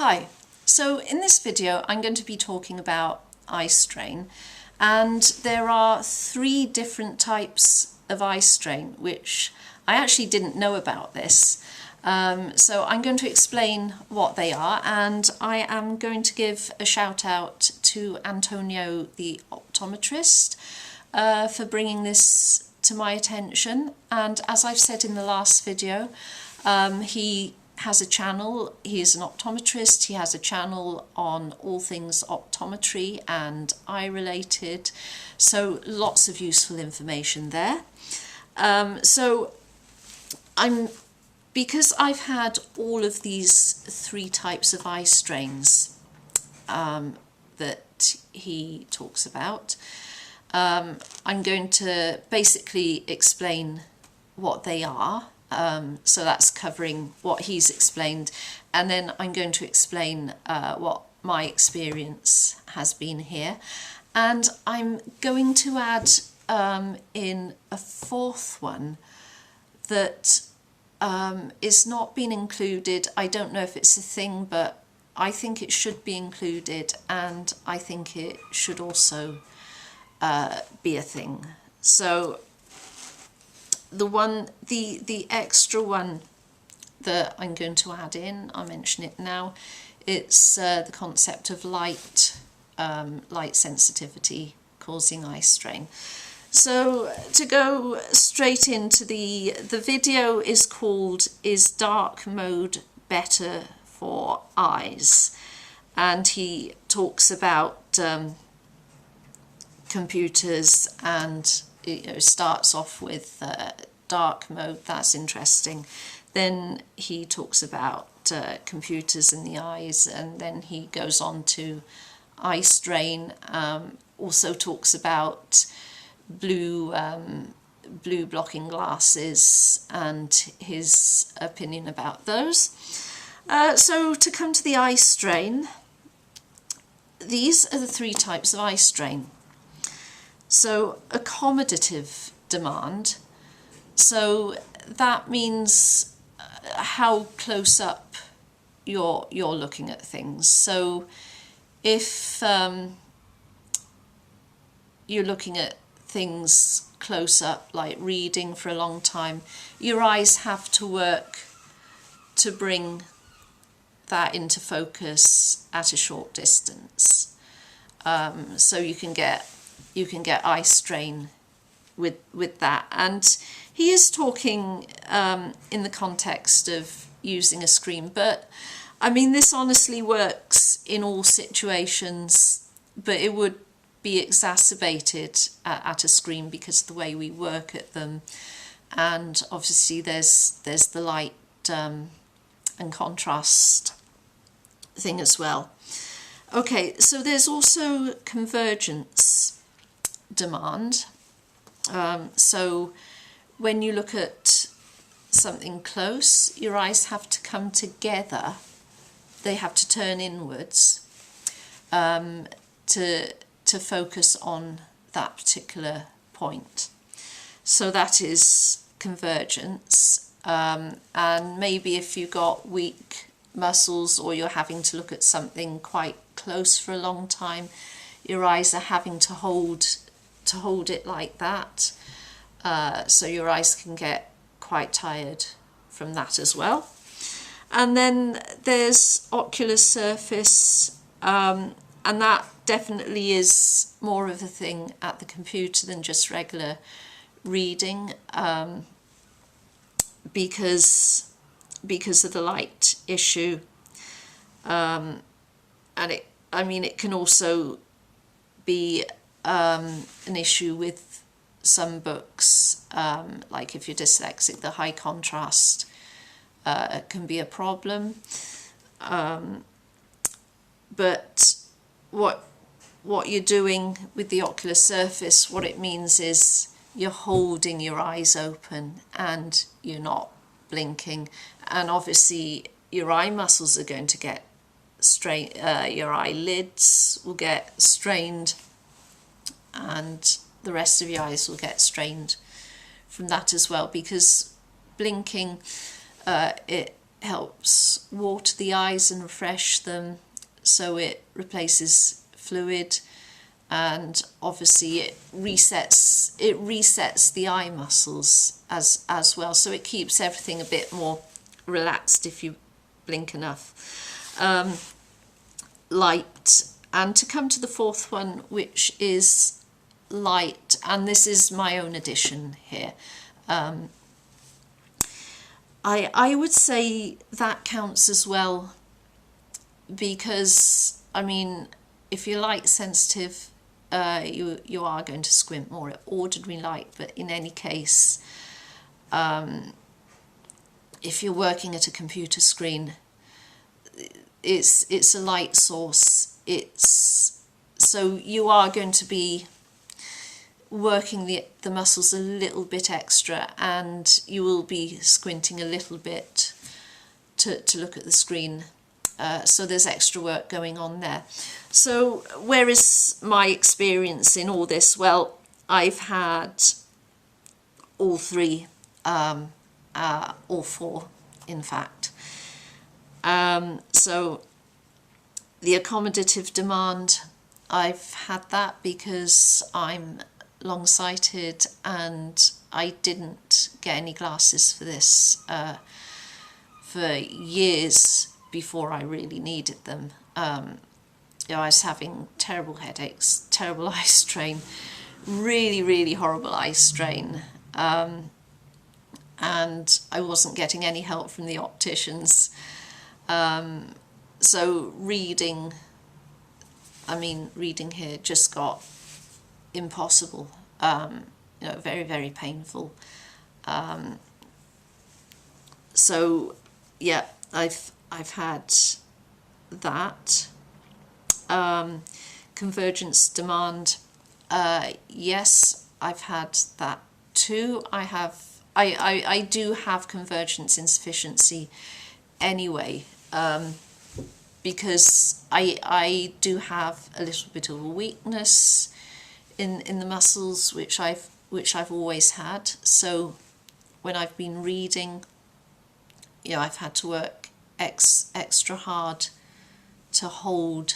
Hi, so in this video I'm going to be talking about eye strain, and there are three different types of eye strain which I actually didn't know about this. So I'm going to explain what they are, and I am going to give a shout out to Antonio the optometrist for bringing this to my attention. And as I've said in the last video, he has a channel, he is an optometrist, he has a channel on all things optometry and eye related, so lots of useful information there. Because I've had all of these three types of eye strains that he talks about, I'm going to basically explain what they are. So that's covering what he's explained, and then I'm going to explain what my experience has been here, and I'm going to add in a fourth one that is not been included. I don't know if it's a thing, but I think it should be included, and I think it should also be a thing. So the extra one that I'm going to add in, I'll mention it now, it's the concept of light sensitivity causing eye strain. So to go straight into the video is called "Is Dark Mode Better for Eyes?" and he talks about computers, and starts off with dark mode. That's interesting. Then he talks about computers in the eyes, and then he goes on to eye strain. Also talks about blue blocking glasses and his opinion about those. So to come to the eye strain, these are the three types of eye strain. So accommodative demand, so that means how close up you're looking at things. So if you're looking at things close up, like reading for a long time, your eyes have to work to bring that into focus at a short distance. So you can get eye strain with that. And he is talking in the context of using a screen, but I mean, this honestly works in all situations, but it would be exacerbated at a screen because of the way we work at them. And obviously there's the light and contrast thing as well. Okay, so there's also convergence demand. So when you look at something close, your eyes have to come together, they have to turn inwards to focus on that particular point. So that is convergence. And maybe if you've got weak muscles, or you're having to look at something quite close for a long time, your eyes are having to hold it like that, so your eyes can get quite tired from that as well. And then there's ocular surface, and that definitely is more of a thing at the computer than just regular reading, because of the light issue, and it can also be an issue with some books, like if you're dyslexic, the high contrast can be a problem. But what you're doing with the ocular surface, what it means is you're holding your eyes open and you're not blinking, and obviously your eye muscles are going to get strained, your eyelids will get strained, and the rest of your eyes will get strained from that as well, because blinking, it helps water the eyes and refresh them, so it replaces fluid, and obviously it resets the eye muscles as well, so it keeps everything a bit more relaxed if you blink enough. Light. And to come to the fourth one, which is light, and this is my own addition here. I would say that counts as well, because I mean, if you're light sensitive, you are going to squint more at ordinary light, but in any case, if you're working at a computer screen, it's a light source. So you are going to be working the muscles a little bit extra, and you will be squinting a little bit to look at the screen. So there's extra work going on there. So where is my experience in all this? Well, I've had all three, all four in fact. So the accommodative demand, I've had that because I'm long-sighted and I didn't get any glasses for this for years before I really needed them. You know, I was having terrible headaches, terrible eye strain, really horrible eye strain, and I wasn't getting any help from the opticians. So reading here just got impossible, you know, very painful. So yeah, I've had that. Convergence demand, yes, I've had that too. I do have convergence insufficiency anyway, because I do have a little bit of a weakness in the muscles, which I've always had. So when I've been reading, you know, I've had to work extra hard to hold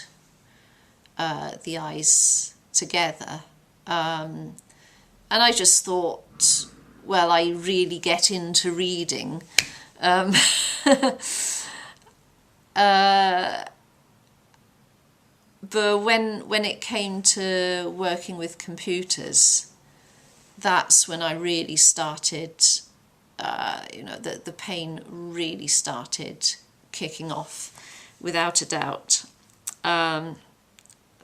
the eyes together, and I just thought, well, I really get into reading. But when it came to working with computers, that's when I really started, you know, the pain really started kicking off, without a doubt.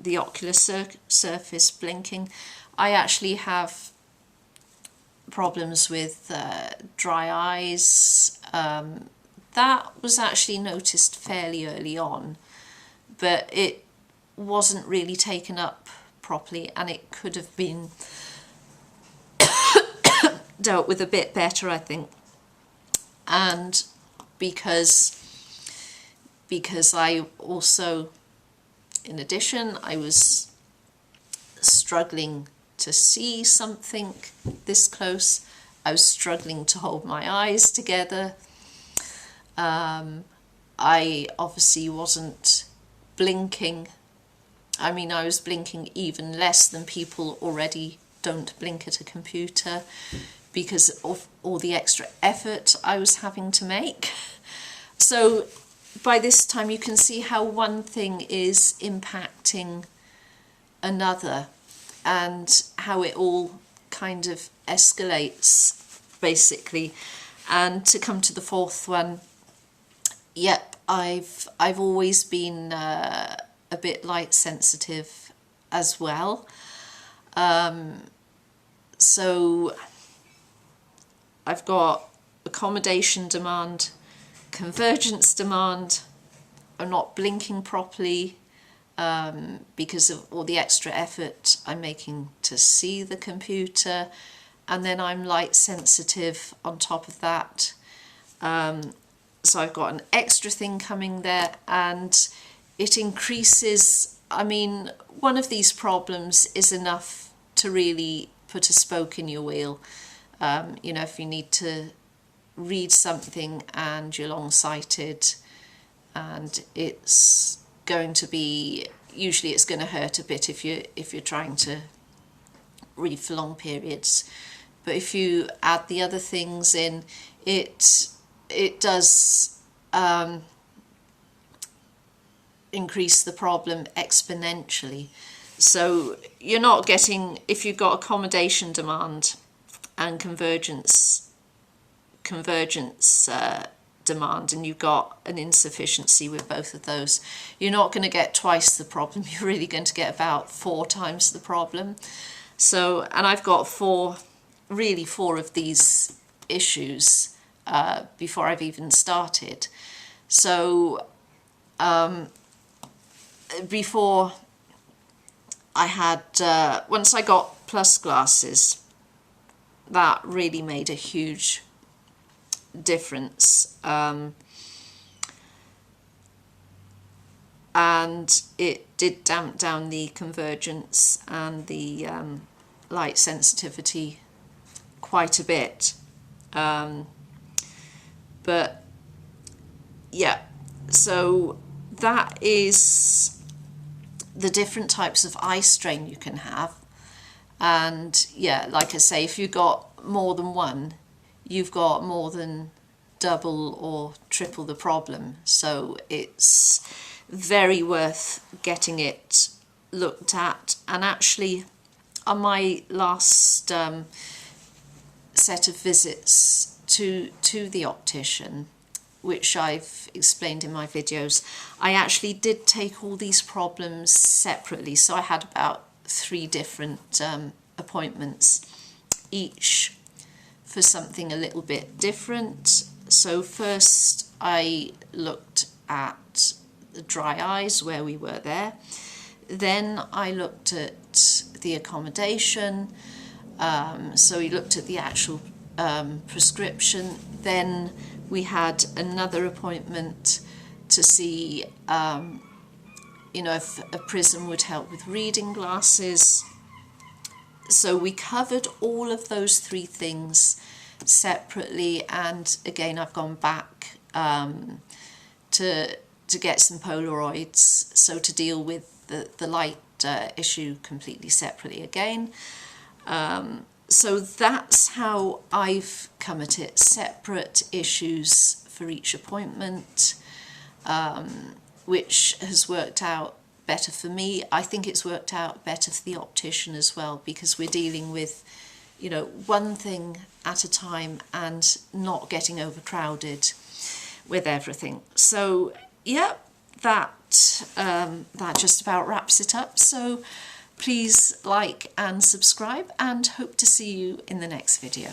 The ocular surface blinking, I actually have problems with dry eyes. That was actually noticed fairly early on, but it wasn't really taken up properly, and it could have been dealt with a bit better, I think. And because I also, in addition, I was struggling to see something this close. I was struggling to hold my eyes together. I obviously wasn't blinking. I mean, I was blinking even less than people already don't blink at a computer, because of all the extra effort I was having to make. So by this time you can see how one thing is impacting another, and how it all kind of escalates, basically. And to come to the fourth one, yep, I've always been a bit light sensitive as well. So I've got accommodation demand, convergence demand. I'm not blinking properly because of all the extra effort I'm making to see the computer, and then I'm light sensitive on top of that. So I've got an extra thing coming there, and it increases. I mean, one of these problems is enough to really put a spoke in your wheel. You know, if you need to read something and you're long-sighted, and it's going to be, usually it's going to hurt a bit if you're trying to read for long periods. But if you add the other things in, it does increase the problem exponentially. So you're not getting, if you've got accommodation demand and convergence demand, and you've got an insufficiency with both of those, you're not going to get twice the problem. You're really going to get about 4 times the problem. So, and I've got four of these issues before I've even started. So before I had, once I got plus glasses, that really made a huge difference, and it did damp down the convergence and the light sensitivity quite a bit, but yeah, so that is the different types of eye strain you can have. And yeah, like I say, if you've got more than one, you've got more than double or triple the problem. So it's very worth getting it looked at. And actually, on my last set of visits to the optician, which I've explained in my videos, I actually did take all these problems separately. So I had about 3 different appointments, each for something a little bit different. So first I looked at the dry eyes, where we were there. Then I looked at the accommodation. So we looked at the actual prescription. Then we had another appointment to see, you know, if a prism would help with reading glasses. So we covered all of those 3 things separately, and again I've gone back to get some Polaroids, so to deal with the light issue completely separately again. So that's how I've come at it, separate issues for each appointment, which has worked out better for me. I think it's worked out better for the optician as well, because we're dealing with, you know, one thing at a time and not getting overcrowded with everything. So yeah, that just about wraps it up. So please like and subscribe, and hope to see you in the next video.